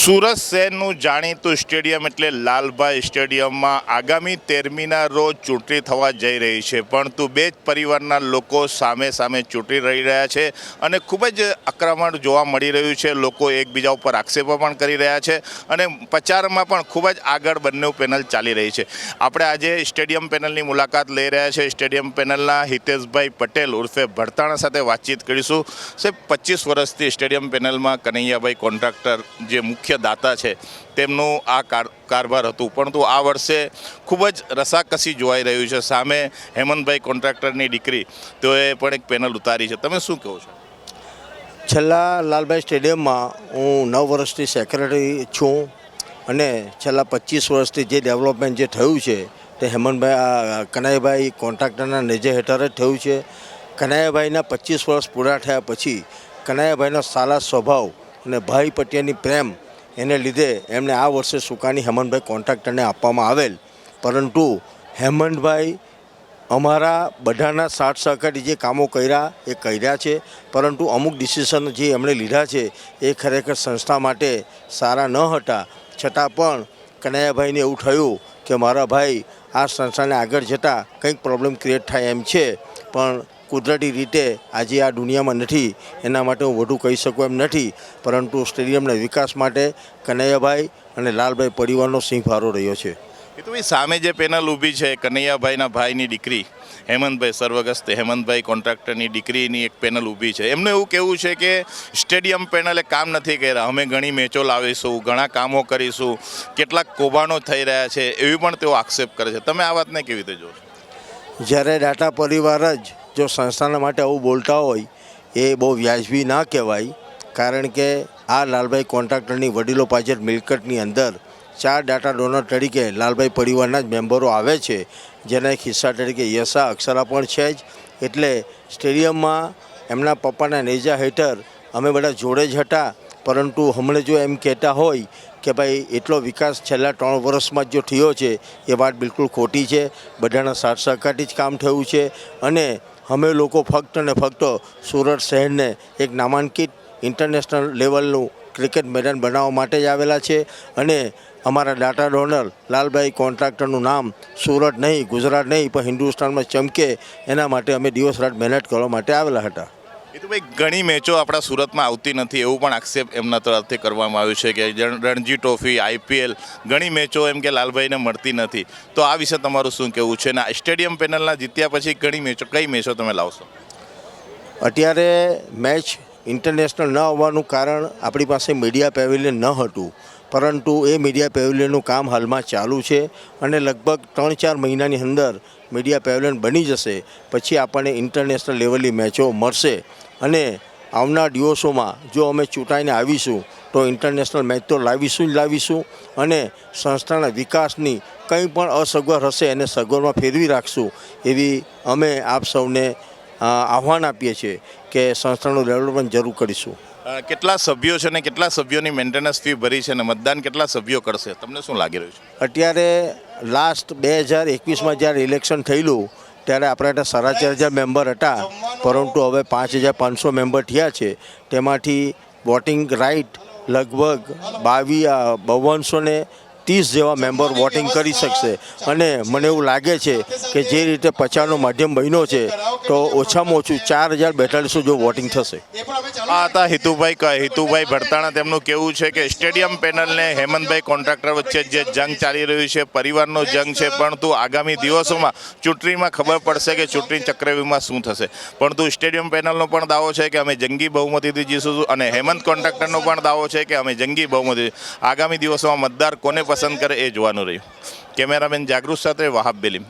સુરત શહેરનું જાણીતું સ્ટેડિયમ એટલે લાલભાઈ સ્ટેડિયમમાં આગામી 13મીના રોજ ચૂંટણી થવા જઈ રહી છે, પરંતુ બે જ પરિવારના લોકો સામે ચૂંટી રહી રહ્યા છે અને ખૂબ જ આક્રમણ જોવા મળી રહ્યું છે। લોકો એકબીજા ઉપર આક્ષેપો પણ કરી રહ્યા છે અને પ્રચારમાં પણ ખૂબ જ આગળ બંને પેનલ ચાલી રહી છે। આપણે આજે સ્ટેડિયમ પેનલની મુલાકાત લઈ રહ્યા છે। સ્ટેડિયમ પેનલના હિતેશભાઈ પટેલ ઉર્ફે ભરતાણા સાથે વાતચીત કરીશું। સાહેબ, 25 વર્ષથી સ્ટેડિયમ પેનલમાં કનૈયાભાઈ કોન્ટ્રાક્ટર જે મુખ્ય દાતા છે તેમનું આ કારભાર હતું, પરંતુ આ વર્ષે ખૂબ જ રસાકસી જોવાઈ રહ્યું છે। સામે હેમંતભાઈ કોન્ટ્રાક્ટરની દીકરી તેઓએ પણ એક પેનલ ઉતારી છે, તમે શું કહો છો? છેલ્લા લાલભાઈ સ્ટેડિયમમાં હું 9 વર્ષથી સેક્રેટરી છું અને છેલ્લા 25 વર્ષથી જે ડેવલપમેન્ટ જે થયું છે તે કનૈયાભાઈ કોન્ટ્રાક્ટરના નેજા હેઠળ જ થયું છે। કનૈયાભાઈના 25 વર્ષ પૂરા થયા પછી કનૈયાભાઈનો સારા સ્વભાવ અને ભાઈ પ્રત્યેની પ્રેમ એને લીધે એમને આ વર્ષે સુકાની હેમંતભાઈ કોન્ટ્રાક્ટરને આપવામાં આવેલ, પરંતુ હેમંતભાઈ અમારા બધાના સાથ સહકારથી જે કામો કર્યા છે, પરંતુ અમુક ડિસિઝન જે એમણે લીધા છે એ ખરેખર સંસ્થા માટે સારા ન હતા। છતાં પણ કનૈયાભાઈને એવું થયું કે મારા ભાઈ આ સંસ્થાને આગળ જતાં કંઈક પ્રોબ્લેમ ક્રિએટ થાય એમ છે, પણ કુદરતી રીતે આજે આ દુનિયામાં નથી, એના માટે હું વધુ કહી શકું એમ નથી, પરંતુ સ્ટેડિયમના વિકાસ માટે કનૈયાભાઈ અને લાલભાઈ પરિવારનો સિંહ ફાળો રહ્યો છે। એ તો ભાઈ સામે જે પેનલ ઊભી છે કનૈયાભાઈના ભાઈની દીકરી હેમંતભાઈ સર્વગસ્ત હેમંતભાઈ કોન્ટ્રાક્ટરની દીકરીની એક પેનલ ઊભી છે। એમનું એવું કહેવું છે કે સ્ટેડિયમ પેનલે કામ નથી કર્યા, અમે ઘણી મેચો લાવીશું, ઘણા કામો કરીશું, કેટલાક કૌભાંડો થઈ રહ્યા છે, એવી પણ તેઓ આક્ષેપ કરે છે। તમે આ વાતને કેવી રીતે જોશો? જ્યારે દાતા પરિવાર જ જો સંસ્થાના માટે આવું બોલતા હોય એ બહુ વ્યાજબી ના કહેવાય, કારણ કે આ લાલભાઈ કોન્ટ્રાક્ટરની વડીલો પાછળ મિલકતની અંદર 4 ડાટા ડોનર તરીકે લાલભાઈ પરિવારના જ મેમ્બરો આવે છે, જેના એક હિસ્સા તરીકે યશા અક્ષરા પણ છે જ। એટલે સ્ટેડિયમમાં એમના પપ્પાના નેજા હેઠળ અમે બધા જોડે જ હતા, પરંતુ હમણાં જો એમ કહેતા હોય કે ભાઈ એટલો વિકાસ છેલ્લા 3 વર્ષમાં જો થયો છે એ વાત બિલકુલ ખોટી છે। બધાના સાથ સહકારથી જ કામ થયું છે અને અમે લોકો ફક્ત ને ફક્ત સુરત શહેરને એક નામાંકિત ઇન્ટરનેશનલ લેવલનું ક્રિકેટ મેદાન બનાવવા માટે જ આવેલા છે અને અમારા ડાટા ડોનર લાલભાઈ કોન્ટ્રાક્ટરનું નામ સુરત નહીં, ગુજરાત નહીં, પણ હિન્દુસ્તાનમાં ચમકે એના માટે અમે દિવસ રાત મહેનત કરવા માટે આવેલા હતા। એ તો ભાઈ ઘણી મેચો આપણા સુરતમાં આવતી નથી, એવું પણ આક્ષેપ એમના તરફથી કરવામાં આવ્યું છે કે રણજી ટ્રોફી, IPL ઘણી મેચો એમ કે લાલભાઈને મળતી નથી, તો આ વિશે તમારું શું કહેવું છે? ને સ્ટેડિયમ પેનલના જીત્યા પછી કઈ મેચો તમે લાવશો? અત્યારે મેચ ઇન્ટરનેશનલ ન આવવાનું કારણ આપણી પાસે મીડિયા પેવેલિયન ન હતું, પરંતુ એ મીડિયા પેવેલિયનનું કામ હાલમાં ચાલુ છે અને લગભગ 3-4 મહિનાની અંદર મીડિયા પેવેલિયન બની જશે, પછી આપણને ઇન્ટરનેશનલ લેવલની મેચો મળશે અને આવનાર દિવસોમાં જો અમે ચૂંટાઈને આવીશું તો ઇન્ટરનેશનલ મેચ તો લાવીશું અને સંસ્થાના વિકાસની કંઈ પણ અસગવડ હશે એને સગવડમાં ફેરવી રાખશું, એવી અમે આપ સૌને આહ્વાન આપીએ છીએ કે સંસ્થાનું ડેવલપમેન્ટ જરૂર કરીશું। કેટલા સભ્યો છે ને કેટલા સભ્યોની મેન્ટેનન્સ ફી ભરી છે ને મતદાન કેટલા સભ્યો કરશે, તમને શું લાગી રહ્યું છે? અત્યારે લાસ્ટ 2021માં જ્યારે ઇલેક્શન થયેલું ત્યારે આપણે 4,500 મેમ્બર હતા, પરંતુ હવે 5,500 મેમ્બર થયા છે। તેમાંથી વોટિંગ રાઇટ લગભગ 5230 જેવા મેમ્બર વોટિંગ કરી શકશે અને મને એવું લાગે છે કે જે રીતે પ્રચારનો માધ્યમ બન્યો છે તો ઓછામાં ઓછું 4,042 જો વોટિંગ થશે। આ હતા હિતુભાઈ ભરતાણા। તેમનું કહેવું છે કે સ્ટેડિયમ પેનલને હેમંતભાઈ કોન્ટ્રાક્ટર વચ્ચે જે જંગ ચાલી રહ્યું છે પરિવારનો જંગ છે, પરંતુ આગામી દિવસોમાં ચૂંટણીમાં ખબર પડશે કે ચૂંટણી ચક્રવ્યૂહમાં શું થશે, પરંતુ સ્ટેડિયમ પેનલનો પણ દાવો છે કે અમે જંગી બહુમતીથી જીતીશું અને હેમંત કોન્ટ્રાક્ટરનો પણ દાવો છે કે અમે જંગી બહુમતી। આગામી દિવસોમાં મતદાર કોને પસંદ કરે એ જોવાનું રહ્યું। કેમેરામેન જાગૃત સાથે વહાબ બેલીમ।